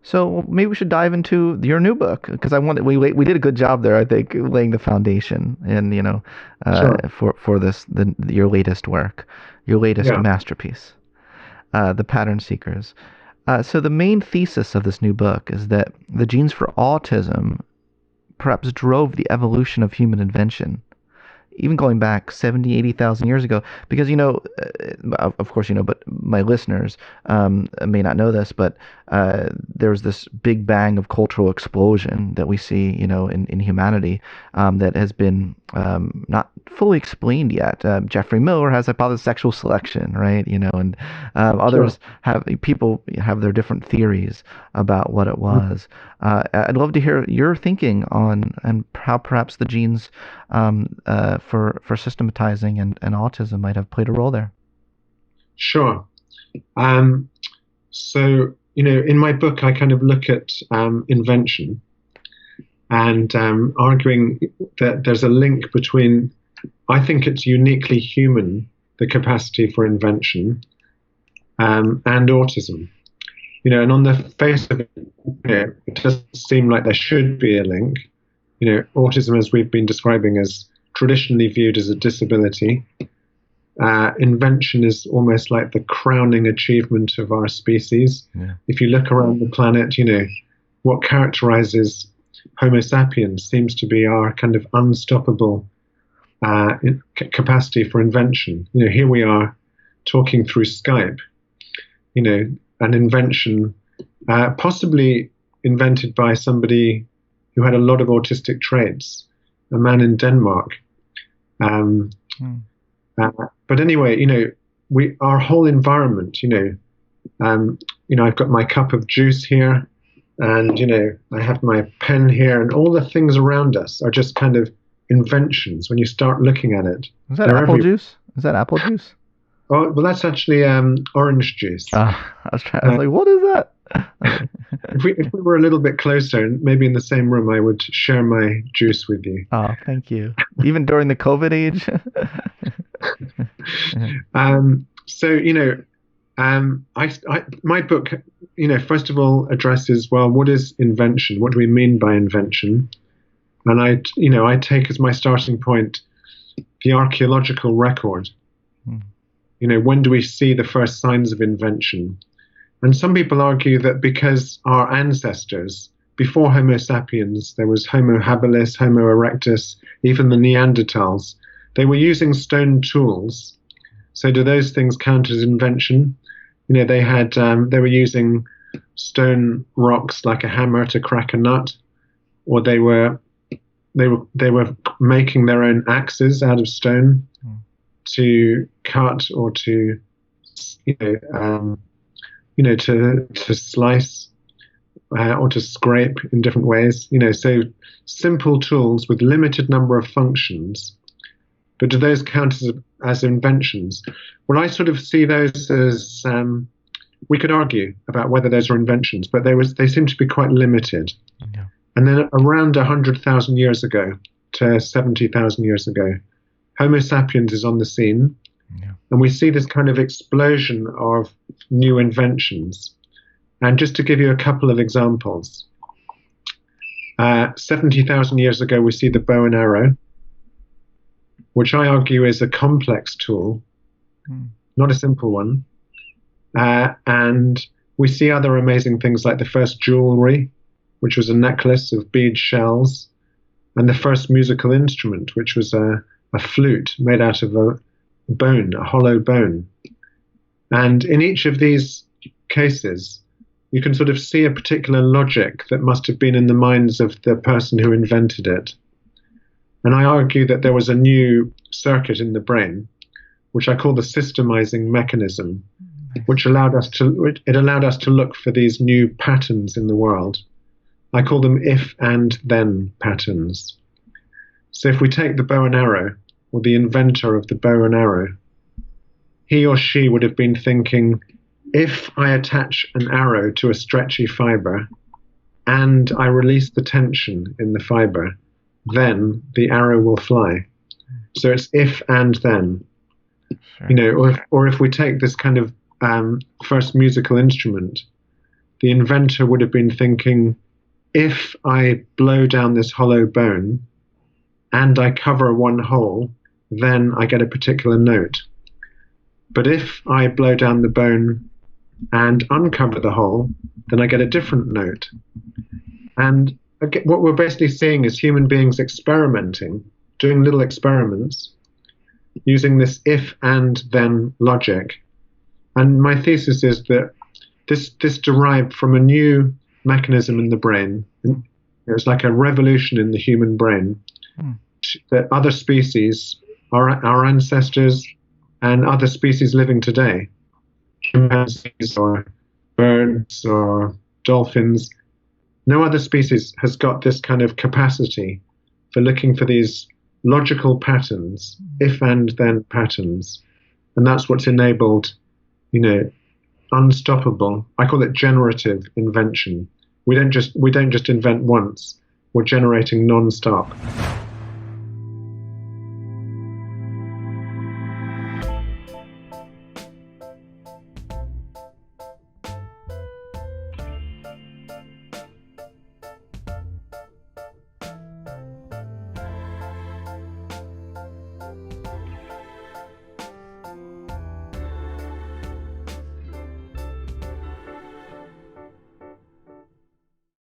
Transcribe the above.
So maybe we should dive into your new book because I wanted we did a good job there, I think, laying the foundation and Sure. for your latest work, your latest Yeah. masterpiece, The Pattern Seekers. So the main thesis of this new book is that the genes for autism perhaps drove the evolution of human invention, even going back 70, 80,000 years ago. Because, of course, but my listeners may not know this, but there's this big bang of cultural explosion that we see, in humanity that has been not fully explained yet. Jeffrey Miller has hypothesized sexual selection, right? And Sure. people have their different theories about what it Mm. was. I'd love to hear your thinking on and how perhaps the genes for systematizing and autism might have played a role there. Sure. Um, so, in my book, I kind of look at invention and arguing that there's a link between, I think it's uniquely human, the capacity for invention, and autism. And on the face of it, it doesn't seem like there should be a link. Autism, as we've been describing, is traditionally viewed as a disability. Invention is almost like the crowning achievement of our species. Yeah. If you look around the planet, what characterizes Homo sapiens seems to be our kind of unstoppable capacity for invention. Here we are talking through Skype, an invention possibly invented by somebody who had a lot of autistic traits, a man in Denmark. Um, Hmm. but anyway, our whole environment, I've got my cup of juice here, and I have my pen here, and all the things around us are just kind of inventions. When you start looking at it, Is that they're apple everywhere. juice? Is that apple juice? Oh, well, that's actually orange juice. I was Uh, like, what is that? Okay. if we were a little bit closer, and maybe in the same room, I would share my juice with you. Oh, thank you. Even during the COVID age. Yeah. So my book, first of all addresses, well, what is invention? What do we mean by invention? And I take as my starting point the archaeological record. Hmm. When do we see the first signs of invention? And some people argue that because our ancestors, before Homo sapiens, there was Homo habilis, Homo erectus, even the Neanderthals, they were using stone tools. So do those things count as invention? They were using stone rocks like a hammer to crack a nut, or they were making their own axes out of stone Hmm. to cut or to you know um, to slice or to scrape in different ways. So simple tools with limited number of functions. But do those count as inventions? Well, I sort of see those as we could argue about whether those are inventions, but they seem to be quite limited. Yeah. And then around 100,000 years ago to 70,000 years ago, Homo sapiens is on the scene, Yeah. and we see this kind of explosion of new inventions. And just to give you a couple of examples, 70,000 years ago, we see the bow and arrow, which I argue is a complex tool, Hmm. not a simple one. And we see other amazing things like the first jewelry, which was a necklace of bead shells, and the first musical instrument, which was a flute made out of a bone, a hollow bone. And in each of these cases, you can sort of see a particular logic that must have been in the minds of the person who invented it. And I argue that there was a new circuit in the brain, which I call the systemizing mechanism, which allowed us to look for these new patterns in the world. I call them if and then patterns. So if we take the bow and arrow, or the inventor of the bow and arrow, he or she would have been thinking, if I attach an arrow to a stretchy fiber and I release the tension in the fiber, then the arrow will fly. So it's if and then. Sure. Or if we take this kind of first musical instrument, the inventor would have been thinking, if I blow down this hollow bone and I cover one hole, then I get a particular note. But if I blow down the bone and uncover the hole, then I get a different note. And what we're basically seeing is human beings experimenting, doing little experiments, using this if and then logic. And my thesis is that this derived from a new mechanism in the brain. It was like a revolution in the human brain. That other species, our ancestors, and other species living today, chimpanzees or birds or dolphins, no other species has got this kind of capacity for looking for these logical patterns, if and then patterns. And that's what's enabled, unstoppable, I call it generative invention. We don't just invent once, we're generating non-stop.